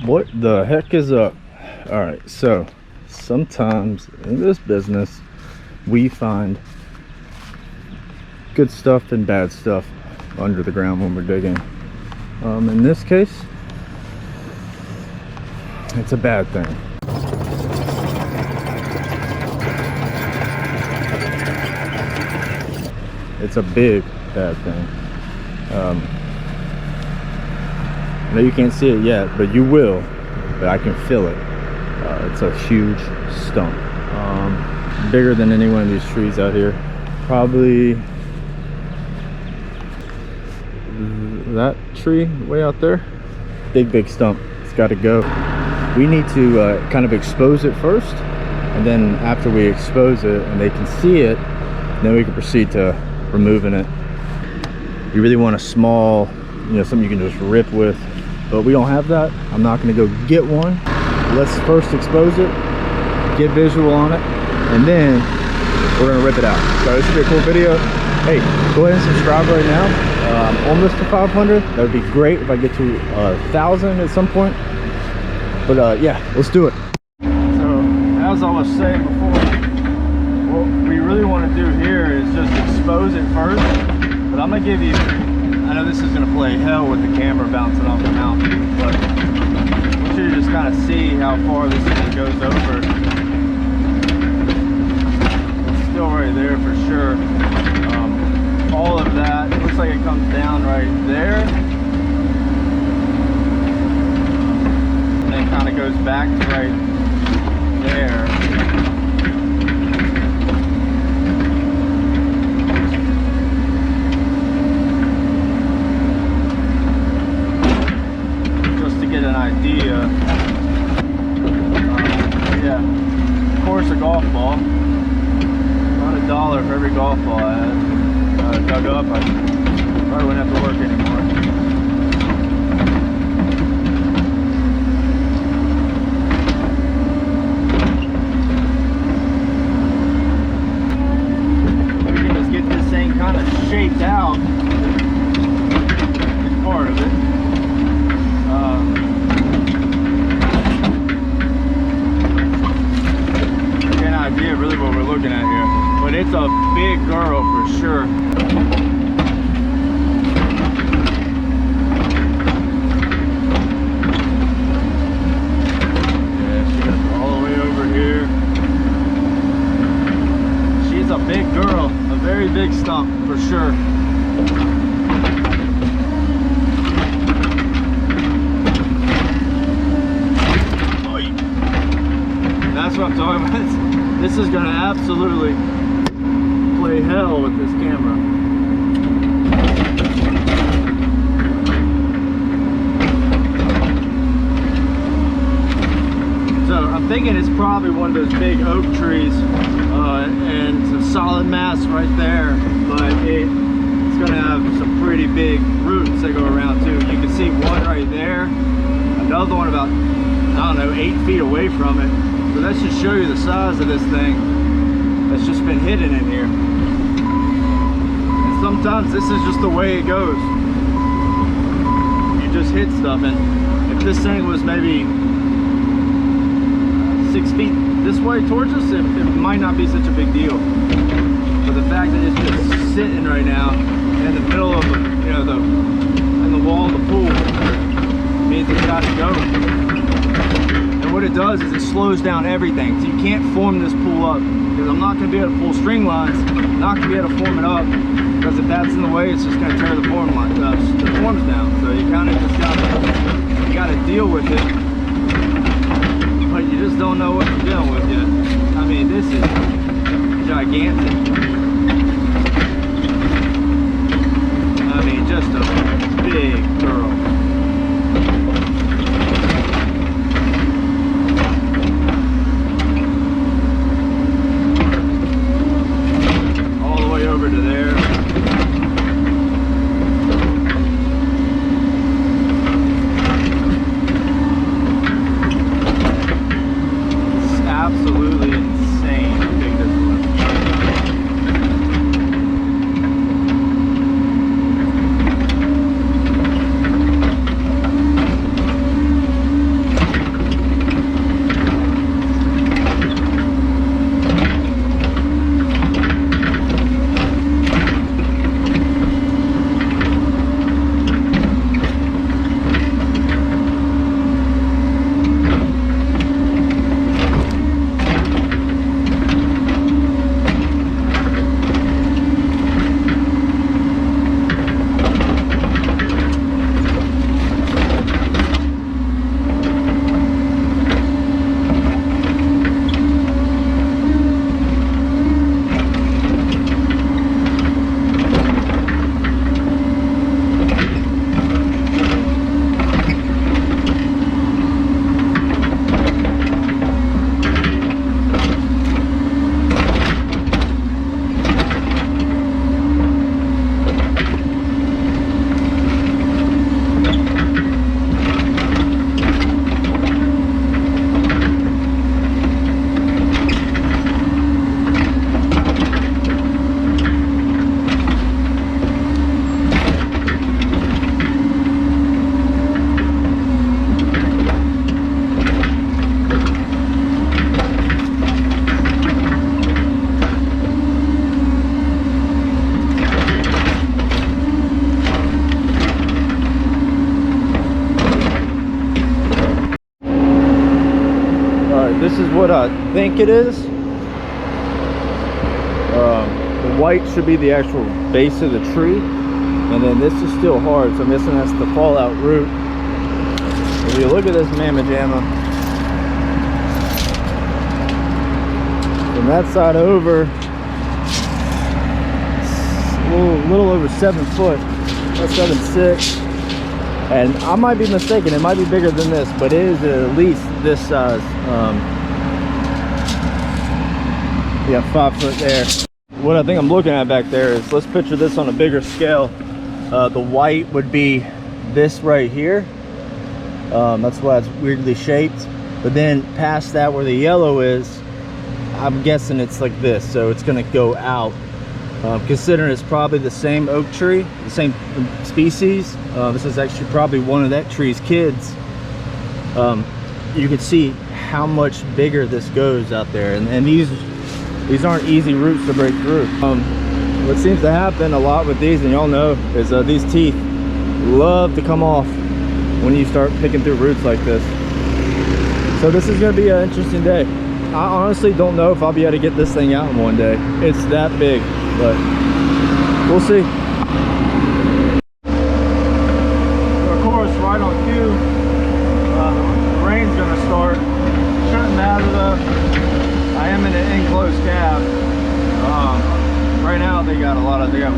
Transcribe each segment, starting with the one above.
What the heck is up? All right, so sometimes in this business we find good stuff and bad stuff under the ground when we're digging. In this case, it's a bad thing. It's a big bad thing. I know you can't see it yet, but you will. But I can feel it. It's a huge stump, bigger than any one of these trees out here. Probably that tree way out there. Big stump. It's got to go. We need to kind of expose it first, and then after we expose it and they can see it, then we can proceed to removing it. You really want a small, something you can just rip with, but we don't have that. I'm not going to go get one. Let's first expose it, get visual on it, and then we're going to rip it out. So this will be a cool video. Hey, go ahead and subscribe right now. I'm almost to 500. That would be great if I get to 1,000 at some point. But yeah, let's do it. So as I was saying before, what we really want to do here is just expose it first. But I'm going to give you, I know this is going to play hell with the camera bouncing off the mountain, but I want you to just kind of see how far this thing goes over. It's still right there for sure. All of that, it looks like it comes down right there. And then kind of goes back to right there. Idea. Yeah, of course a golf ball. About $1 for every golf ball I had dug up. I probably wouldn't have to work anymore. We can just get this thing kind of shaped out. It's part of it. Idea really what we're looking at here, but it's a big girl for sure. Yeah, she goes all the way over here. She's a big girl, a very big stump for sure. That's what I'm talking about. This is going to absolutely play hell with this camera. So I'm thinking it's probably one of those big oak trees, and it's a solid mass right there, but it's going to have some pretty big roots that go around too. You can see one right there, another one about, I don't know, 8 feet away from it. So that should show you the size of this thing that's just been hidden in here. And sometimes this is just the way it goes. You just hit stuff, and if this thing was maybe 6 feet this way towards us, it might not be such a big deal. But the fact that it's just sitting right now in the middle of the, in the wall of the pool means it's got to go. What it does is it slows down everything, so you can't form this pool up, because I'm not going to be able to pull string lines, not going to be able to form it up, because if that's in the way, it's just going to tear the forms down. So you kind of just got to deal with it, but you just don't know what you're dealing with yet. I mean, this is gigantic. I mean, just a big girl. Over to there. It's absolutely insane how big this was. this is what I think it is. The white should be the actual base of the tree, and then this is still hard, so I'm guessing that's the fallout root. If you look at this mamma jamma, from that side over, it's a little over 7 foot. That's 7'6", and I might be mistaken. It might be bigger than this, but it is at least this size. Yeah, 5 foot there. What I think I'm looking at back there is, let's picture this on a bigger scale. The white would be this right here. That's why it's weirdly shaped. But then past that, where the yellow is, I'm guessing it's like this. So it's gonna go out. Considering it's probably the same oak tree, the same species. This is actually probably one of that tree's kids. You can see how much bigger this goes out there, and these aren't easy roots to break through. What seems to happen a lot with these, and y'all know, is these teeth love to come off when you start picking through roots like this. So this is gonna be an interesting day. I honestly don't know if I'll be able to get this thing out in one day. It's that big, but we'll see. So of course, right on cue, the rain's gonna start. Shouldn't matter though. I am in an enclosed cab. Right now they got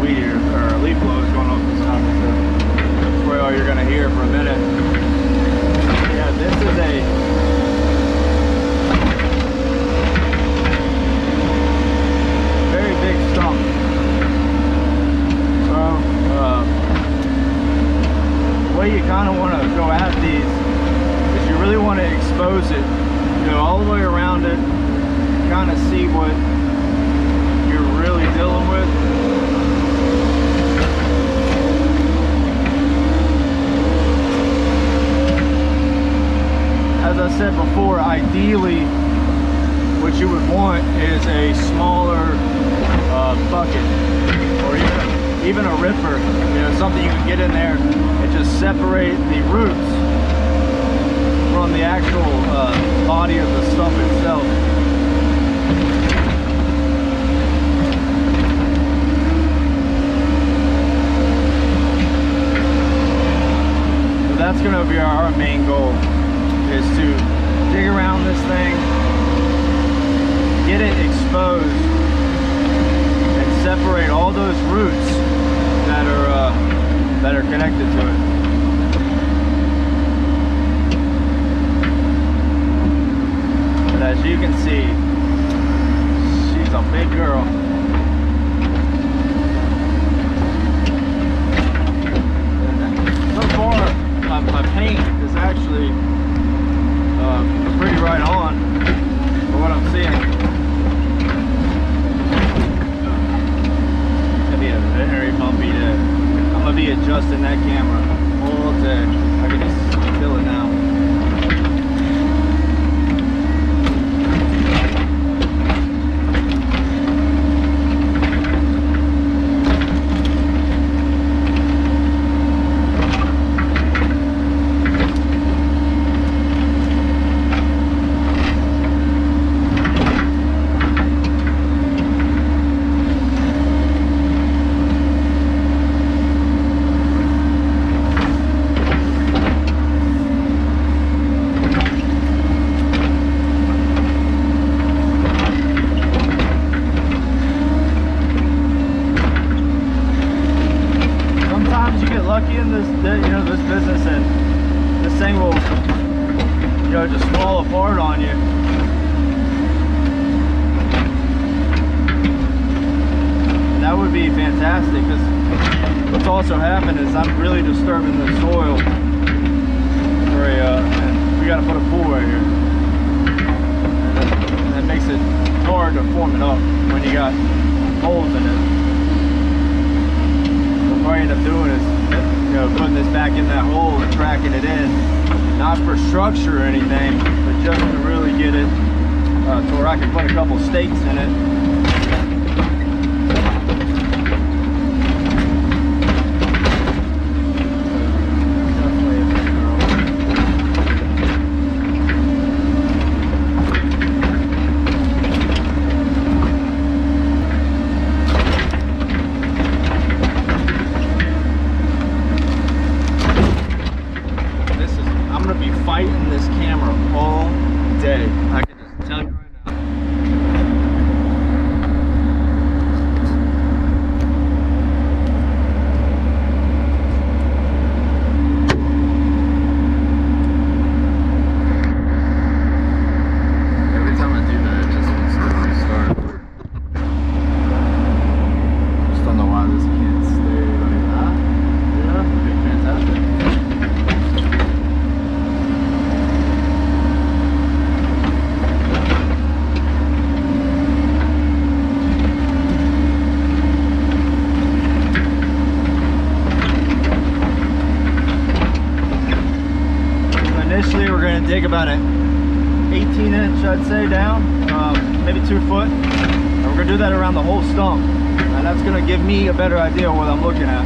weed eater or leaf blowers going on this time, so that's probably all you're gonna hear for a minute. Yeah, this is a very big stump. So the way you kind of want to go at these is you really want to expose it, you know, all the way around it. Kind of see what you're really dealing with. As I said before, ideally what you would want is a smaller bucket, or even a ripper, you know, something you can get in there and just separate the roots from the actual body of the stump itself. That's going to be our main goal, is to dig around this thing, get it exposed, and separate all those roots that are connected to it. But as you can see, she's a big girl. So far, my paint is actually pretty right on for what I'm seeing. It's gonna be a very bumpy day. I'm gonna be adjusting that camera all day. I can just feel it now. Lucky in this, you know, this business, and this thing will, you know, just fall apart on you. And that would be fantastic, because what's also happened is I'm really disturbing the soil. And we got to put a pool right here. And that makes it hard to form it up when you got holes in it. What I end up doing is, you know, putting this back in that hole and tracking it in, not for structure or anything, but just to really get it to where I can put a couple stakes in it. using this camera all day. I can just tell you right now. Every time I do that, it just wants to restart. Just don't know why this can't stay like that. Yeah, it'd be fantastic. Initially, we're going to dig about an 18-inch, I'd say, down, maybe 2 foot. And we're going to do that around the whole stump. And that's going to give me a better idea of what I'm looking at.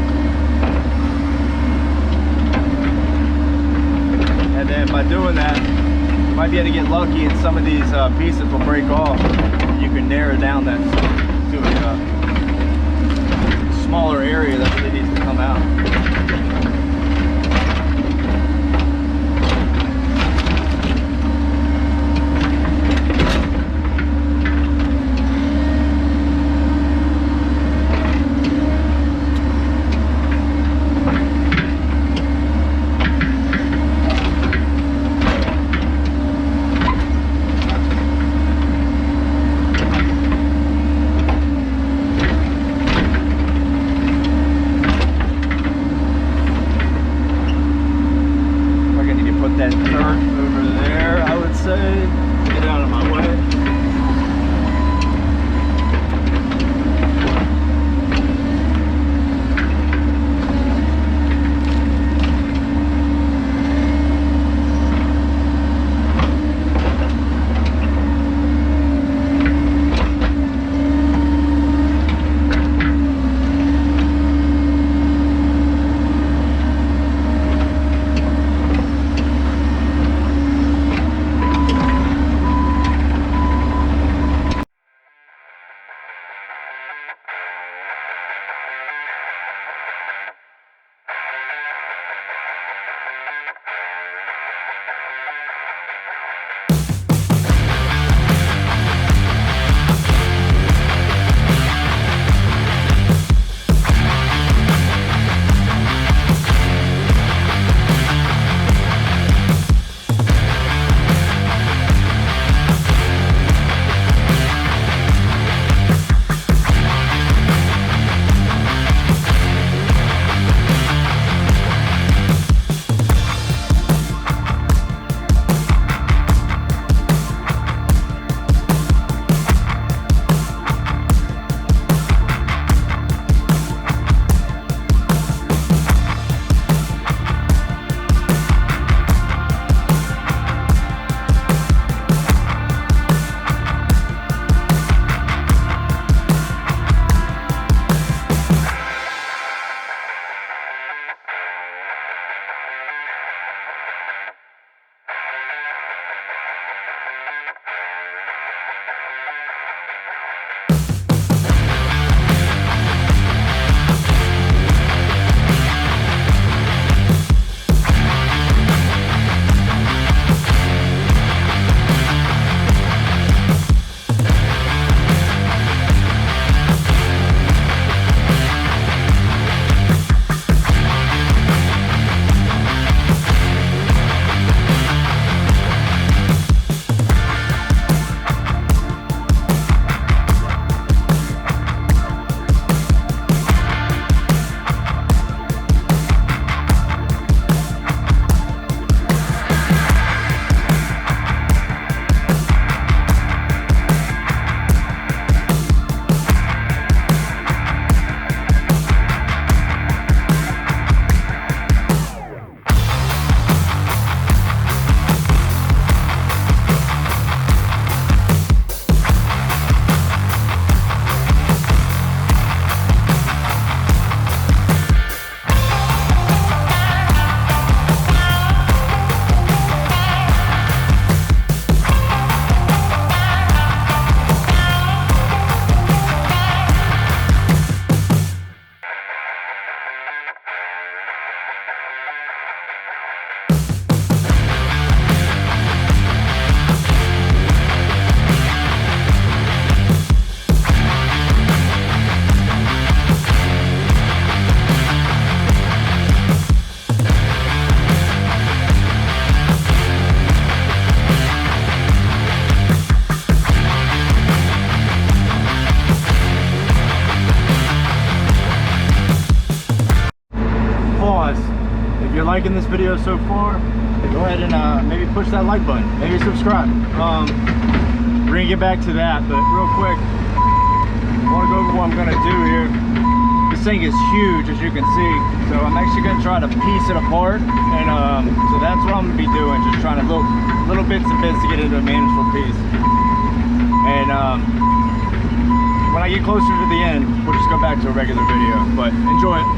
And then by doing that, you might be able to get lucky and some of these pieces will break off. You can narrow down that to a smaller area that really needs to come out. That dirt over there, I would say. Get out of my way. this video so far, go ahead and maybe push that like button, maybe subscribe. We're gonna get back to that, but real quick, I want to go over what I'm gonna do here. This thing is huge, as you can see, so I'm actually gonna try to piece it apart, and so that's what I'm gonna be doing, just trying to little bits and bits to get into a manageable piece. And when I get closer to the end, we'll just go back to a regular video, but enjoy it.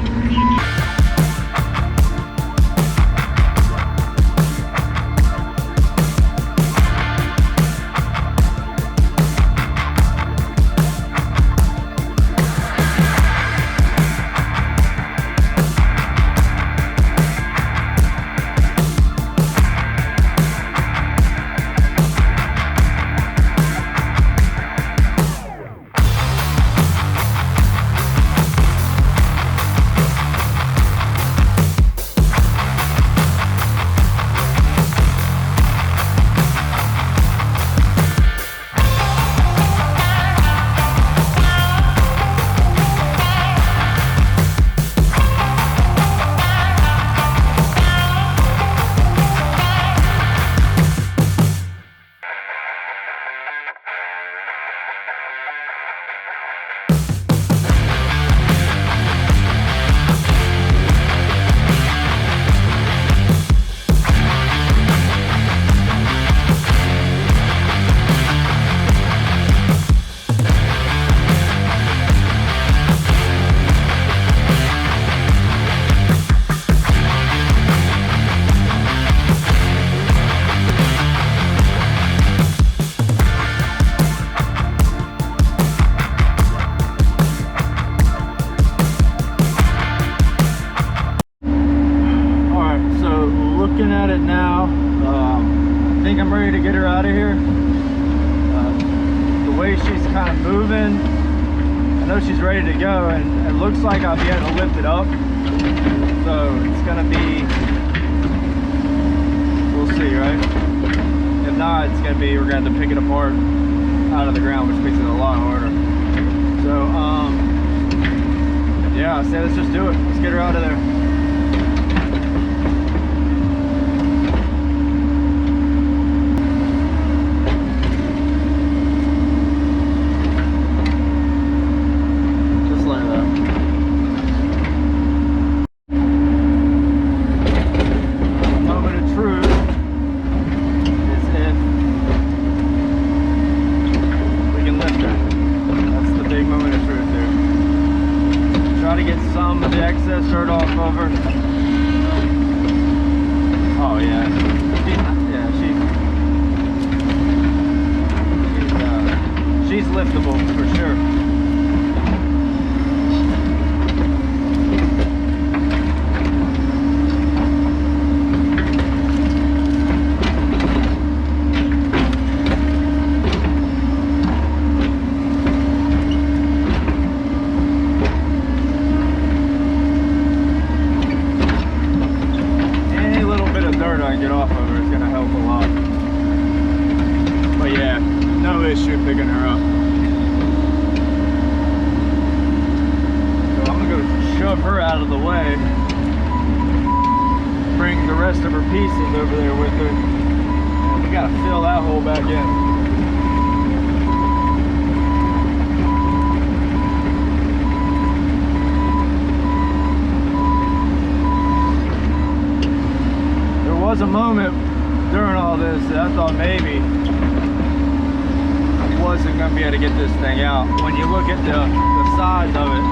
Looking at it now, I think I'm ready to get her out of here. The way she's kind of moving, I know she's ready to go, and it looks like I'll be able to lift it up. So it's gonna be, we'll see, right? If not, it's gonna be, we're gonna have to pick it apart out of the ground, which makes it a lot harder. So yeah, I say let's just do it. Let's get her out of there. To get some of the excess dirt off of her. Oh yeah, she's liftable for sure. Get off of her, it's gonna help a lot. But yeah, no issue picking her up. So I'm gonna go shove her out of the way, bring the rest of her pieces over there with her, and we gotta fill that hole back in. There was a moment during all this that I thought maybe I wasn't going to be able to get this thing out. When you look at the size of it,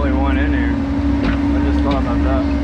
only one in here. I just thought about that.